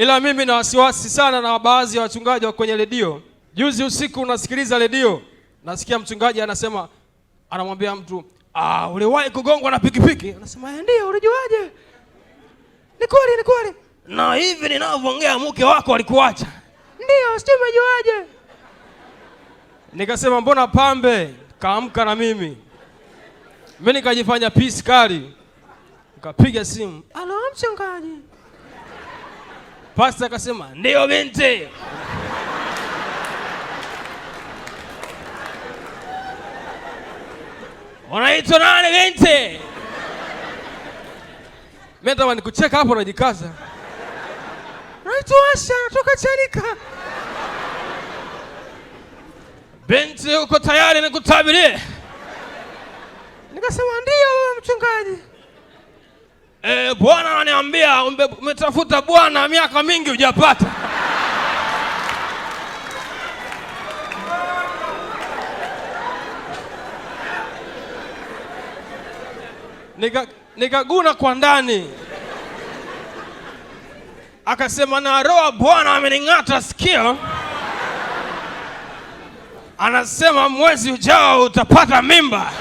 Ila mimi na wasiwasi sana na baadhi ya wachungaji wa kwenye redio. Juzi usiku unasikiliza redio, nasikia mchungaji anasema, anamwambia mtu, uliwahi kugongwa na pikipiki? Anasema, ndio, ulijuaje? Ni kweli. Na hivi ninavyoongea mke wako alikuacha? Ndio, sio, umejuaje? Nikasema, mbona pambe kaamka na mimi nikajifanya peace kali. Nikapiga simu, alo mchungaji. Pastor akasema, ndio binti. Unaitwa nani binti? Mimi nataka nikucheka hapo, najikaza. Naitwa Asha, natoka Chanika. Binti, uko tayari nikutabirie? Nikasema, ndio mchungaji. Bwana ananiambia umetafuta bwana miaka mingi hujapata. Nikaguna kwa ndani. Akasema, na roho Bwana amening'ata sikio. Anasema mwezi ujao utapata mimba.